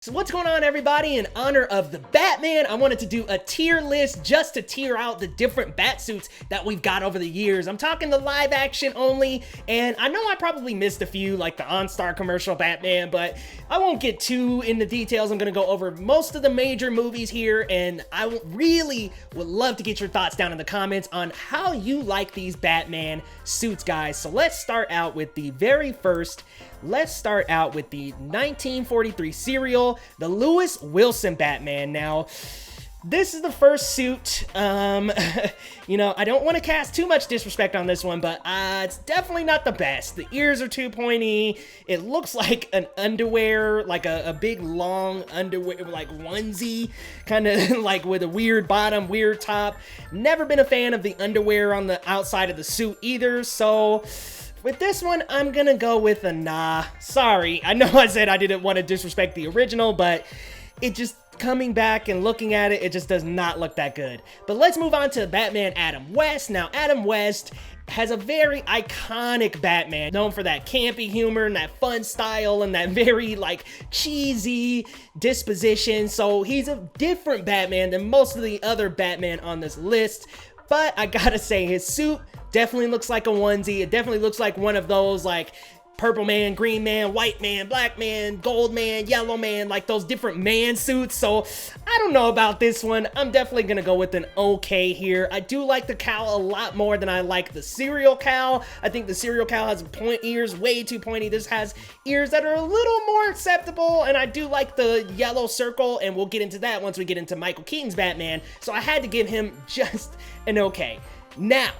So what's going on, everybody? In honor of the Batman, I wanted to do a tier list just to tier out the different Batsuits that we've got over the years. I'm talking the live action only, and I know I probably missed a few, like the OnStar commercial Batman, but I won't get too into details. I'm gonna go over most of the major movies here, and I really would love to get your thoughts down in the comments on how you like these Batman suits, guys. So let's start out with the very first. Let's start out with the 1943 serial, the Lewis Wilson Batman. Now, this is the first suit. You know, I don't want to cast too much disrespect on this one, but it's definitely not the best. The ears are too pointy. It looks like an underwear, like a big long underwear, like onesie, kind of like with a weird bottom, weird top. Never been a fan of the underwear on the outside of the suit either, so with this one, I'm gonna go with a nah. Sorry, I know I said I didn't want to disrespect the original, but it just, coming back and looking at it, it just does not look that good. But let's move on to Batman Adam West. Now, Adam West has a very iconic Batman, known for that campy humor and that fun style and that very, like, cheesy disposition. So he's a different Batman than most of the other Batman on this list. But I gotta say, his suit definitely looks like a onesie. It definitely looks like one of those, like, purple man, green man, white man, black man, gold man, yellow man, like those different man suits. So I don't know about this one. I'm definitely gonna go with an okay here. I do like the cowl a lot more than I like the serial cowl. I think the serial cowl has ears way too pointy. This has ears that are a little more acceptable, and I do like the yellow circle, and we'll get into that once we get into Michael Keaton's Batman. So I had to give him just an okay. Now,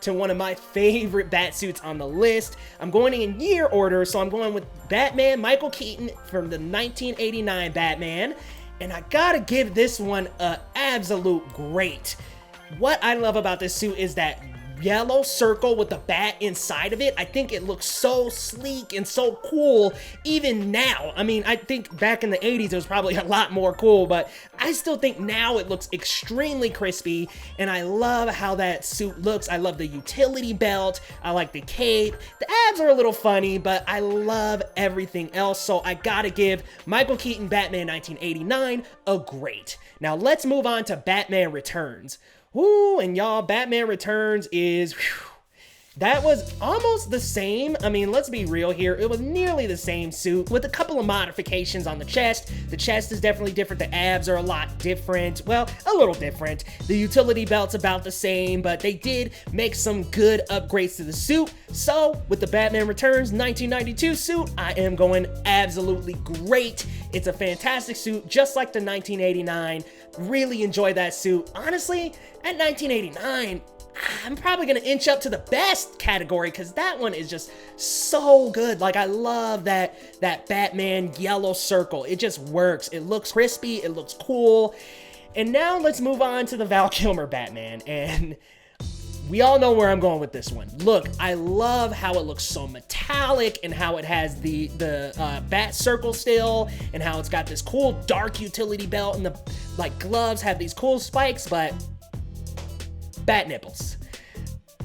to one of my favorite Batsuits on the list. I'm going in year order, so I'm going with Batman Michael Keaton from the 1989 Batman, and I gotta give this one an absolute great. What I love about this suit is that yellow circle with the bat inside of it. I think it looks so sleek and so cool even now. I mean, I think back in the 80s it was probably a lot more cool, but I still think now it looks extremely crispy, and I love how that suit looks. I love the utility belt. I like the cape. The abs are a little funny, but I love everything else, so I gotta give Michael Keaton Batman 1989 a great. Now let's move on to Batman Returns. Woo, and y'all, Batman Returns is, whew, that was almost the same. I mean, let's be real here. It was nearly the same suit with a couple of modifications on the chest. The chest is definitely different. The abs are a lot different. Well, a little different. The utility belt's about the same, but they did make some good upgrades to the suit. So, with the Batman Returns 1992 suit, I am going absolutely great. It's a fantastic suit, just like the 1989. Really enjoy that suit. Honestly, at 1989, I'm probably gonna inch up to the best category because that one is just so good. Like, I love that Batman yellow circle. It just works. It looks crispy. It looks cool. And now let's move on to the Val Kilmer Batman. And we all know where I'm going with this one. Look, I love how it looks so metallic and how it has the bat circle still, and how it's got this cool dark utility belt, and the like gloves have these cool spikes, but bat nipples.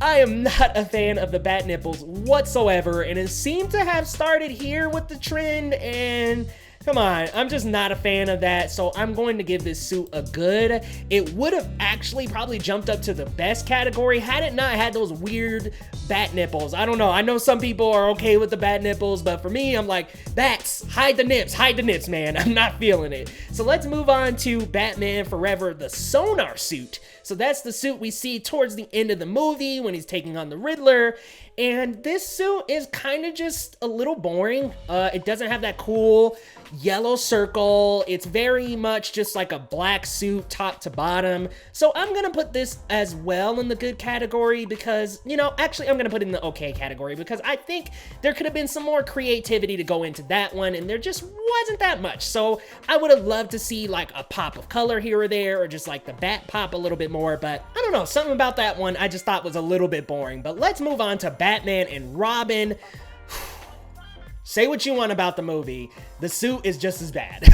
I am not a fan of the bat nipples whatsoever, and it seemed to have started here with the trend, and come on, I'm just not a fan of that, so I'm going to give this suit a good. It would have actually probably jumped up to the best category had it not had those weird bat nipples. I don't know. I know some people are okay with the bat nipples, but for me, I'm like, bats, hide the nips, man. I'm not feeling it. So let's move on to Batman Forever, the Sonar suit. So that's the suit we see towards the end of the movie when he's taking on the Riddler. And this suit is kind of just a little boring. It doesn't have that cool yellow circle. It's very much just like a black suit top to bottom. So I'm gonna put this as well in the good category because, you know, actually I'm gonna put it in the okay category because I think there could have been some more creativity to go into that one, and there just wasn't that much. So I would have loved to see like a pop of color here or there, or just like the bat pop a little bit more, but I don't know, something about that one I just thought was a little bit boring. But let's move on to Batman and Robin. Say what you want about the movie, the suit is just as bad.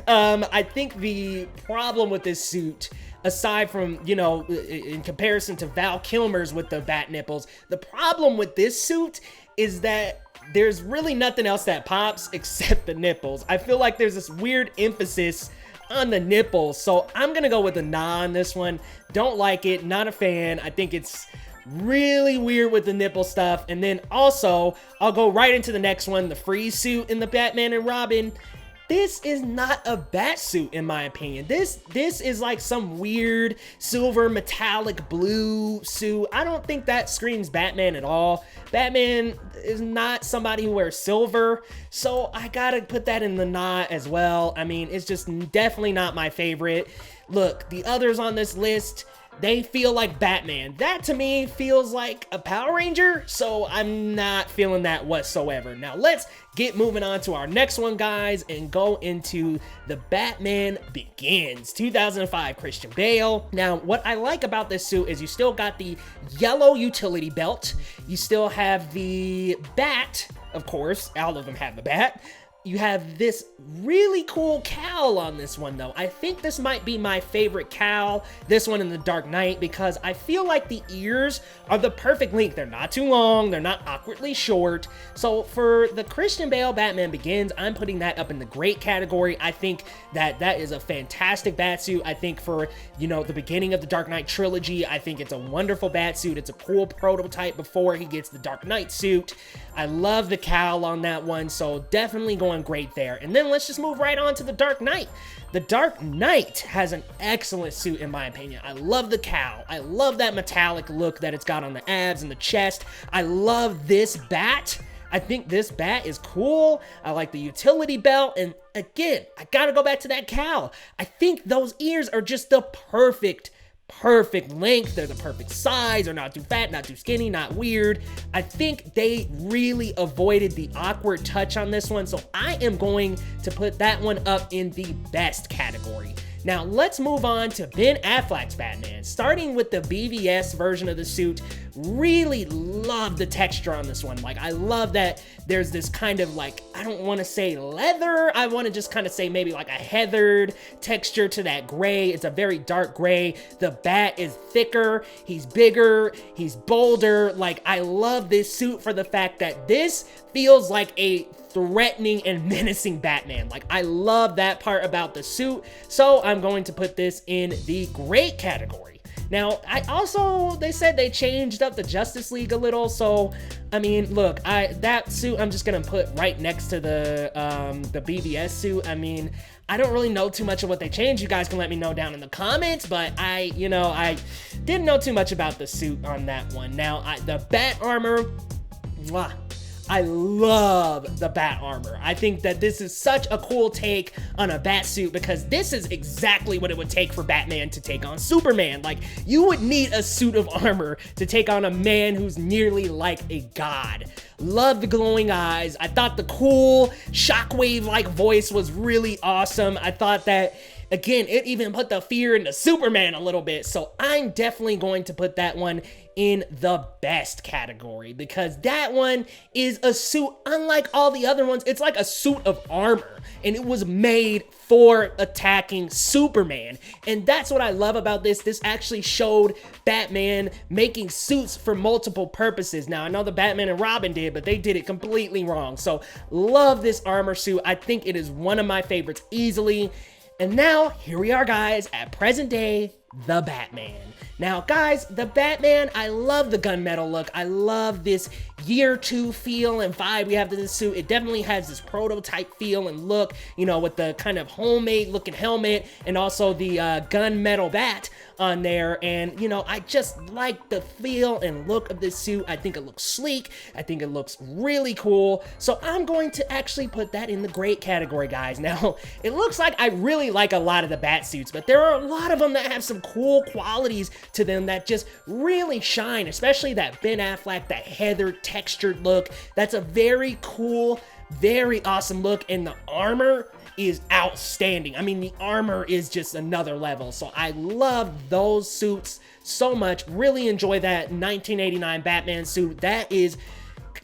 I think the problem with this suit, aside from, you know, in comparison to Val Kilmer's with the bat nipples, the problem with this suit is that there's really nothing else that pops except the nipples. I feel like there's this weird emphasis on the nipples, so I'm gonna go with a nah on this one. Don't like it, not a fan. I think it's really weird with the nipple stuff. And then also, I'll go right into the next one, the freeze suit in the Batman and Robin. This is not a bat suit in my opinion. This is like some weird silver metallic blue suit. I don't think that screams Batman at all. Batman is not somebody who wears silver, so I gotta put that in the nah as well. I mean, it's just definitely not my favorite. Look, the others on this list, they feel like Batman. That to me feels like a Power Ranger, so I'm not feeling that whatsoever. Now let's get moving on to our next one, guys, and go into the Batman Begins 2005 Christian Bale. Now, what I like about this suit is you still got the yellow utility belt. You still have the bat, of course. All of them have the bat. You have this really cool cowl on this one, though. I think this might be my favorite cowl, this one in the Dark Knight, because I feel like the ears are the perfect length. They're not too long, they're not awkwardly short. So for the Christian Bale Batman Begins, I'm putting that up in the great category. I think that that is a fantastic batsuit. I think for, you know, the beginning of the Dark Knight trilogy, I think it's a wonderful batsuit. It's a cool prototype before he gets the Dark Knight suit. I love the cowl on that one, so definitely going great there. And then let's just move right on to the Dark Knight. The Dark Knight has an excellent suit in my opinion. I love the cowl. I love that metallic look that it's got on the abs and the chest. I love this bat. I think this bat is cool. I like the utility belt. And again, I gotta go back to that cowl. I think those ears are just the perfect length. They're the perfect size. They're not too fat, not too skinny, not weird. I think they really avoided the awkward touch on this one, so I am going to put that one up in the best category. Now let's move on to Ben Affleck's Batman. Starting with the BVS version of the suit, really love the texture on this one. Like, I love that there's this kind of like, I don't want to say leather, I want to just kind of say maybe like a heathered texture to that gray. It's a very dark gray. The bat is thicker, he's bigger, he's bolder. Like, I love this suit for the fact that this feels like a threatening and menacing Batman. Like, I love that part about the suit, so I'm going to put this in the great category. Now, they said they changed up the Justice League a little, so I mean, look, that suit I'm just gonna put right next to the BVS suit. I mean, I don't really know too much of what they changed. You guys can let me know down in the comments, but I didn't know too much about the suit on that one. Now, the bat armor, mwah, I love the bat armor. I think that this is such a cool take on a bat suit because this is exactly what it would take for Batman to take on Superman. Like, you would need a suit of armor to take on a man who's nearly like a god. Love the glowing eyes. I thought the cool shockwave-like voice was really awesome. I thought that, again, it even put the fear into Superman a little bit. So I'm definitely going to put that one in the best category because that one is a suit unlike all the other ones. It's like a suit of armor and it was made for attacking Superman. And that's what I love about this. This actually showed Batman making suits for multiple purposes. Now, I know the Batman and Robin did, but they did it completely wrong. So love this armor suit. I think it is one of my favorites easily. And now, here we are, guys, at present day, the Batman. Now, guys, the Batman, I love the gunmetal look. I love this year 2 feel and vibe we have to this suit. It definitely has this prototype feel and look, you know, with the kind of homemade looking helmet and also the gunmetal bat on there. And, you know, I just like the feel and look of this suit. I think it looks sleek. I think it looks really cool. So I'm going to actually put that in the great category, guys. Now, it looks like I really like a lot of the bat suits, but there are a lot of them that have some cool qualities to them that just really shine, especially that Ben Affleck, that heathered textured look. That's a very cool, very awesome look, and the armor is outstanding. I mean, the armor is just another level. So I love those suits so much. Really enjoy that 1989 Batman suit. That is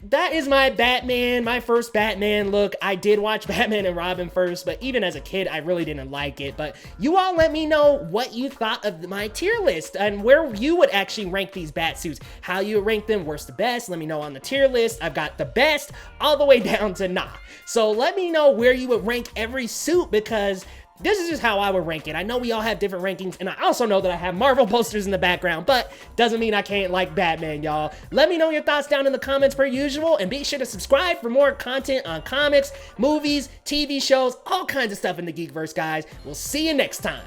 that is my Batman, my first Batman look. I did watch Batman and Robin first, but even as a kid, I really didn't like it. But you all let me know what you thought of my tier list and where you would actually rank these Batsuits. How you rank them, worst to best. Let me know on the tier list. I've got the best all the way down to nah. So let me know where you would rank every suit, because this is just how I would rank it. I know we all have different rankings, and I also know that I have Marvel posters in the background, but doesn't mean I can't like Batman, y'all. Let me know your thoughts down in the comments per usual, and be sure to subscribe for more content on comics, movies, TV shows, all kinds of stuff in the Geekverse, guys. We'll see you next time.